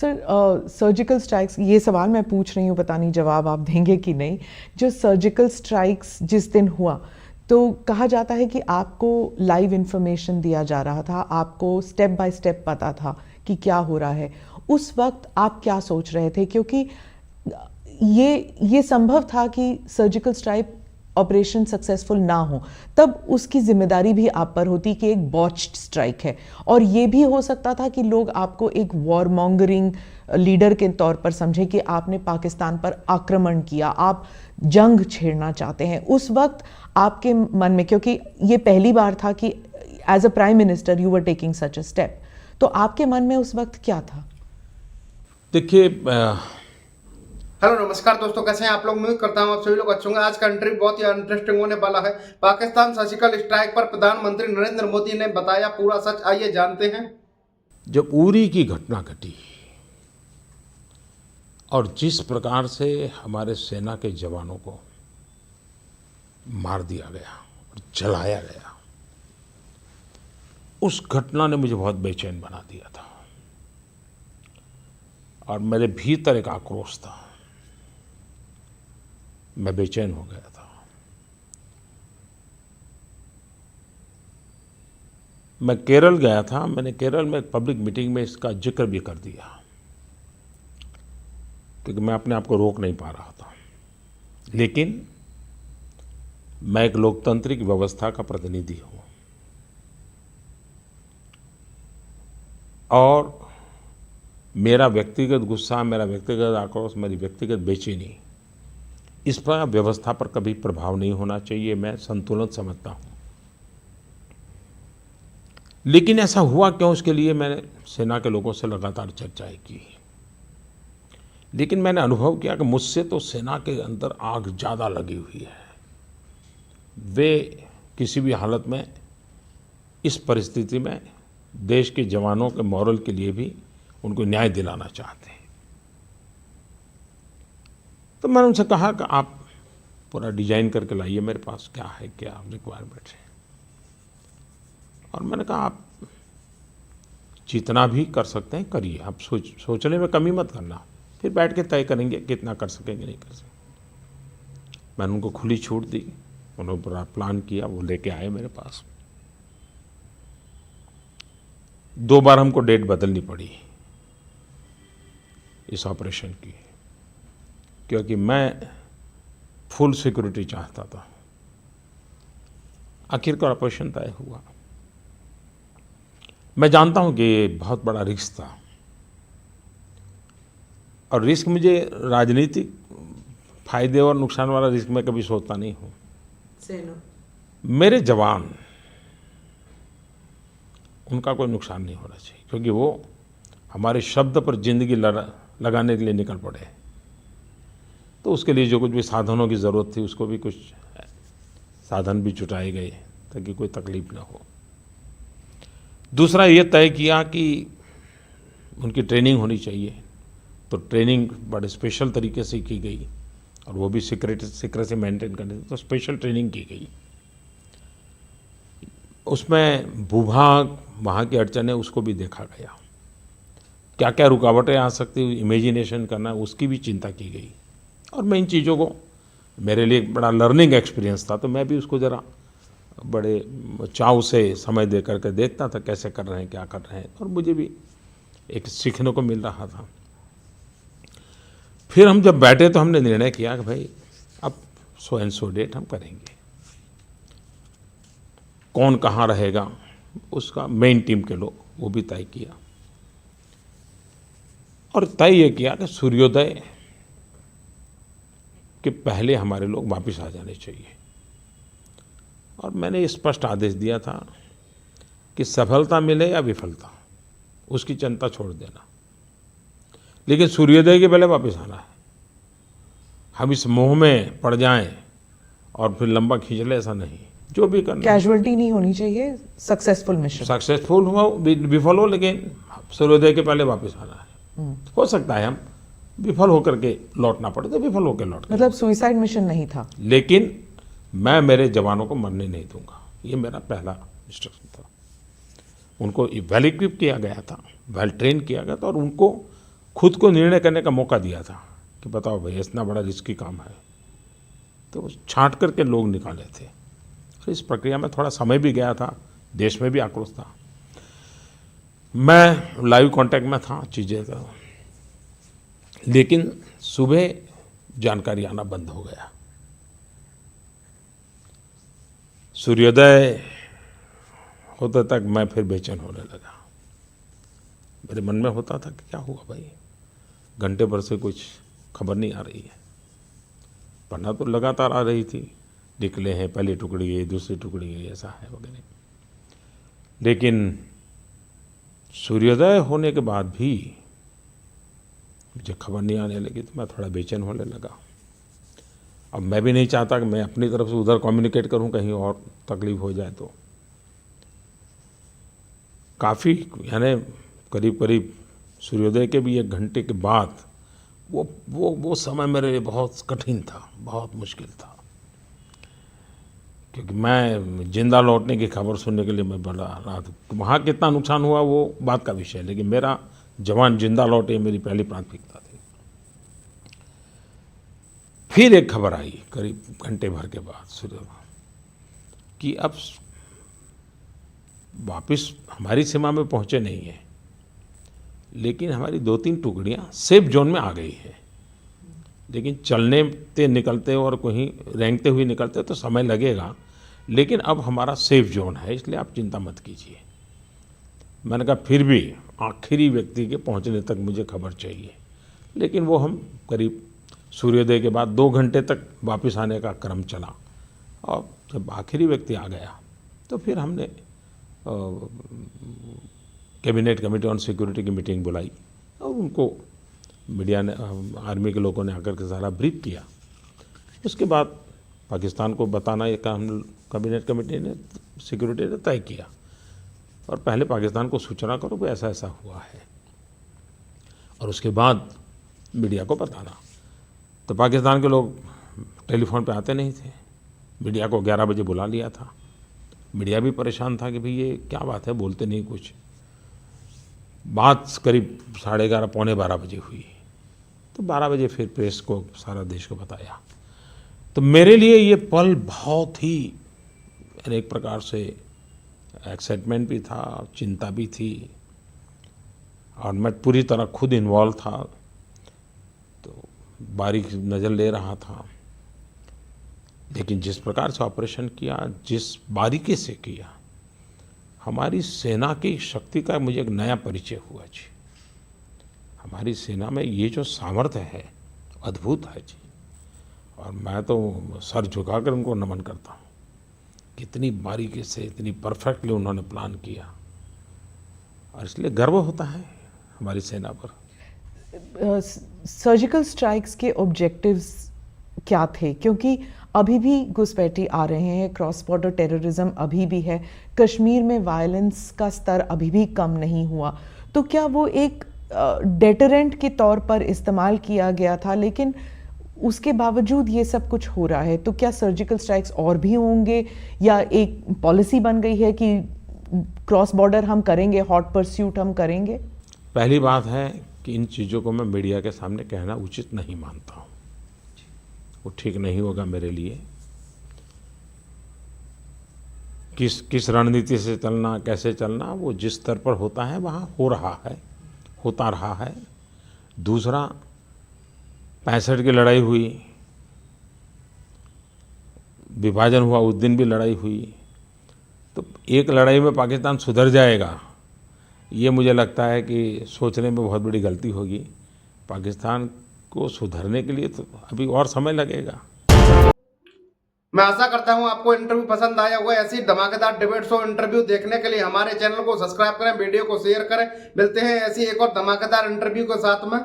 Sir surgical strikes, ये सवाल मैं पूछ रही हूँ, पता नहीं जवाब आप देंगे कि नहीं। जो सर्जिकल स्ट्राइक्स जिस दिन हुआ तो कहा जाता है कि आपको लाइव इन्फॉर्मेशन दिया जा रहा था, आपको स्टेप बाय स्टेप पता था कि क्या हो रहा है। उस वक्त आप क्या सोच रहे थे? क्योंकि ये संभव था कि सर्जिकल स्ट्राइक ऑपरेशन सक्सेसफुल ना हो, तब उसकी जिम्मेदारी भी आप पर होती कि एक बॉच्ड स्ट्राइक है। और ये भी हो सकता था कि लोग आपको एक वॉर मॉन्गरिंग लीडर के तौर पर समझे कि आपने पाकिस्तान पर आक्रमण किया, आप जंग छेड़ना चाहते हैं। उस वक्त आपके मन में, क्योंकि ये पहली बार था कि as a prime minister you were taking such a step, तो आपके मन में उस वक्त क्या था? देखिए, हेलो नमस्कार दोस्तों, कैसे हैं आप लोग? उम्मीद करता हूं आप सभी लोग अच्छे होंगे। आज का इंटरव्यू बहुत ही इंटरेस्टिंग होने वाला है। पाकिस्तान सर्जिकल स्ट्राइक पर प्रधानमंत्री नरेंद्र मोदी ने बताया पूरा सच, आइए जानते हैं। जब उरी की घटना घटी और जिस प्रकार से हमारे सेना के जवानों को मार दिया गया और जलाया गया, उस घटना ने मुझे बहुत बेचैन बना दिया था और मेरे भीतर एक आक्रोश था। मैं बेचैन हो गया था। मैं केरल गया था। मैंने केरल में एक पब्लिक मीटिंग में इसका जिक्र भी कर दिया, क्योंकि मैं अपने आप को रोक नहीं पा रहा था। लेकिन मैं एक लोकतांत्रिक व्यवस्था का प्रतिनिधि हूँ और मेरा व्यक्तिगत गुस्सा, मेरा व्यक्तिगत आक्रोश, मेरी व्यक्तिगत बेचैनी, इस पर व्यवस्था पर कभी प्रभाव नहीं होना चाहिए। मैं संतुलन समझता हूँ। लेकिन ऐसा हुआ क्यों, उसके लिए मैंने सेना के लोगों से लगातार चर्चाएं की। लेकिन मैंने अनुभव किया कि मुझसे तो सेना के अंदर आग ज़्यादा लगी हुई है। वे किसी भी हालत में इस परिस्थिति में देश के जवानों के मॉरल के लिए भी उनको न्याय दिलाना चाहते हैं। तो मैंने उनसे कहा कि आप पूरा डिजाइन करके लाइए मेरे पास, क्या है, क्या रिक्वायरमेंट है। और मैंने कहा आप जितना भी कर सकते हैं करिए, आप सोचने में कमी मत करना, फिर बैठ के तय करेंगे कितना कर सकेंगे, नहीं कर सकेंगे। मैंने उनको खुली छूट दी। उन्होंने पूरा प्लान किया, वो लेके आए मेरे पास। 2 बार हमको डेट बदलनी पड़ी इस ऑपरेशन की, क्योंकि मैं फुल सिक्योरिटी चाहता था। आखिरकार ऑपरेशन तय हुआ। मैं जानता हूं कि ये बहुत बड़ा रिस्क था और रिस्क मुझे राजनीतिक फायदे और नुकसान वाला रिस्क मैं कभी सोचता नहीं हूं। मेरे जवान, उनका कोई नुकसान नहीं होना चाहिए, क्योंकि वो हमारे शब्द पर जिंदगी लगाने के लिए निकल पड़े। तो उसके लिए जो कुछ भी साधनों की ज़रूरत थी, उसको भी कुछ साधन भी जुटाए गए ताकि कोई तकलीफ ना हो। दूसरा ये तय किया कि उनकी ट्रेनिंग होनी चाहिए, तो ट्रेनिंग बड़े स्पेशल तरीके से की गई और वो भी सीक्रेसी मेंटेन करने, तो स्पेशल ट्रेनिंग की गई। उसमें भूभाग, वहाँ की अड़चनें, उसको भी देखा गया। क्या क्या रुकावटें आ सकती, इमेजिनेशन करना, उसकी भी चिंता की गई। और मैं इन चीज़ों को, मेरे लिए एक बड़ा लर्निंग एक्सपीरियंस था, तो मैं भी उसको ज़रा बड़े चाव से समय दे करके देखता था कैसे कर रहे हैं, क्या कर रहे हैं, और मुझे भी एक सीखने को मिल रहा था। फिर हम जब बैठे तो हमने निर्णय किया कि भाई अब सो एंड सो डेट हम करेंगे। कौन कहाँ रहेगा, उसका मेन टीम के लोग, वो भी तय किया। और तय ये किया कि सूर्योदय के पहले हमारे लोग वापस आ जाने चाहिए। और मैंने स्पष्ट आदेश दिया था कि सफलता मिले या विफलता, उसकी चिंता छोड़ देना, लेकिन सूर्योदय के पहले वापस आना है। हम इस मोह में पड़ जाएं और फिर लंबा खींच ले, ऐसा नहीं। जो भी करना, कैजुअलिटी नहीं होनी चाहिए, सक्सेसफुल मिशन, सक्सेसफुल हुआ विफल हो, लेकिन सूर्योदय के पहले वापस आना है। हो सकता है हम विफल होकर के लौटना पड़े, तो विफल होकर लौट, मतलब सुइसाइड मिशन नहीं था। लेकिन मैं मेरे जवानों को मरने नहीं दूंगा, ये मेरा पहला इंस्ट्रक्शन था। उनको वेल इक्विप किया गया था, वेल ट्रेन किया गया था, और उनको खुद को निर्णय करने का मौका दिया था कि बताओ भाई इतना बड़ा रिस्की काम है, तो छांट करके लोग निकाले थे। और इस प्रक्रिया में थोड़ा समय भी गया था, देश में भी आक्रोश था, मैं लाइव कांटेक्ट में था, चीज़ें तो, लेकिन सुबह जानकारी आना बंद हो गया। सूर्योदय होते तक मैं फिर बेचैन होने लगा। मेरे मन में होता था कि क्या हुआ भाई, घंटे भर से कुछ खबर नहीं आ रही है। पढ़ना तो लगातार आ रही थी, निकले हैं, पहली टुकड़ी गई, दूसरी टुकड़ी गई, ऐसा है वगैरह, लेकिन सूर्योदय होने के बाद भी मुझे खबर नहीं आने लगी, तो मैं थोड़ा बेचैन होने लगा। अब मैं भी नहीं चाहता कि मैं अपनी तरफ से उधर कम्युनिकेट करूं, कहीं और तकलीफ हो जाए। तो काफ़ी यानी करीब करीब सूर्योदय के भी 1 घंटे के बाद वो समय मेरे लिए बहुत कठिन था, बहुत मुश्किल था, क्योंकि मैं जिंदा लौटने की खबर सुनने के लिए मैं बड़ा रहा था। वहाँ कितना नुकसान हुआ वो बात का विषय है, लेकिन मेरा जवान जिंदा लौटे मेरी पहली प्राथमिकता थी। फिर एक खबर आई करीब घंटे भर के बाद सूर्योदय कि अब वापस हमारी सीमा में पहुँचे नहीं है, लेकिन हमारी 2-3 टुकड़ियाँ सेफ जोन में आ गई है। लेकिन चलते निकलते और कहीं रेंगते हुए निकलते तो समय लगेगा, लेकिन अब हमारा सेफ जोन है, इसलिए आप चिंता मत कीजिए। मैंने कहा फिर भी आखिरी व्यक्ति के पहुंचने तक मुझे खबर चाहिए, लेकिन वो हम करीब सूर्योदय के बाद 2 घंटे तक वापस आने का क्रम चला, और जब आखिरी व्यक्ति आ गया तो फिर हमने कैबिनेट कमेटी ऑन सिक्योरिटी की मीटिंग बुलाई और उनको मीडिया ने, आर्मी के लोगों ने आकर के सारा ब्रीफ किया। उसके बाद पाकिस्तान को बताना ये काम कैबिनेट कमेटी ने, सिक्योरिटी ने तय किया, और पहले पाकिस्तान को सूचना करो कि ऐसा ऐसा हुआ है, और उसके बाद मीडिया को बताना। तो पाकिस्तान के लोग टेलीफोन पे आते नहीं थे, मीडिया को 11 बजे बुला लिया था। मीडिया भी परेशान था कि भाई ये क्या बात है, बोलते नहीं कुछ। बात करीब 11:30 पौने 12 बजे हुई, तो 12 बजे फिर प्रेस को, सारा देश को बताया। तो मेरे लिए ये पल बहुत ही एक प्रकार से एक्साइटमेंट भी था, चिंता भी थी, और मैं पूरी तरह खुद इन्वॉल्व था, तो बारीक नज़र ले रहा था। लेकिन जिस प्रकार से ऑपरेशन किया, जिस बारीकी से किया, हमारी सेना की शक्ति का मुझे एक नया परिचय हुआ जी। हमारी सेना में ये जो सामर्थ्य है अद्भुत है जी, और मैं तो सर झुकाकर उनको नमन करता हूँ। कितनी बारीकी से, इतनी परफेक्टली उन्होंने प्लान किया, और इसलिए गर्व होता है हमारी सेना पर। सर्जिकल स्ट्राइक्स के ऑब्जेक्टिव्स क्या थे? क्योंकि अभी भी घुसपैठी आ रहे हैं, क्रॉस बॉर्डर टेररिज्म अभी भी है, कश्मीर में वायलेंस का स्तर अभी भी कम नहीं हुआ, तो क्या वो एक डेटरेंट के तौर पर इस्तेमाल किया गया था, लेकिन उसके बावजूद ये सब कुछ हो रहा है, तो क्या सर्जिकल स्ट्राइक्स और भी होंगे, या एक पॉलिसी बन गई है कि क्रॉस बॉर्डर हम करेंगे, हॉट परस्यूट हम करेंगे? पहली बात है कि इन चीज़ों को मैं मीडिया के सामने कहना उचित नहीं मानता हूँ, वो ठीक नहीं होगा मेरे लिए। किस रणनीति से चलना, कैसे चलना, वो जिस स्तर पर होता है वहाँ हो रहा है, होता रहा है। दूसरा, 65 की लड़ाई हुई, विभाजन हुआ, उस दिन भी लड़ाई हुई, तो एक लड़ाई में पाकिस्तान सुधर जाएगा, ये मुझे लगता है कि सोचने में बहुत बड़ी गलती होगी। पाकिस्तान को सुधरने के लिए तो अभी और समय लगेगा। मैं आशा करता हूं आपको इंटरव्यू पसंद आया होगा। ऐसी धमाकेदार डिबेट शो इंटरव्यू देखने के लिए हमारे चैनल को सब्सक्राइब करें, वीडियो को शेयर करें। मिलते हैं ऐसी एक और धमाकेदार इंटरव्यू के साथ में।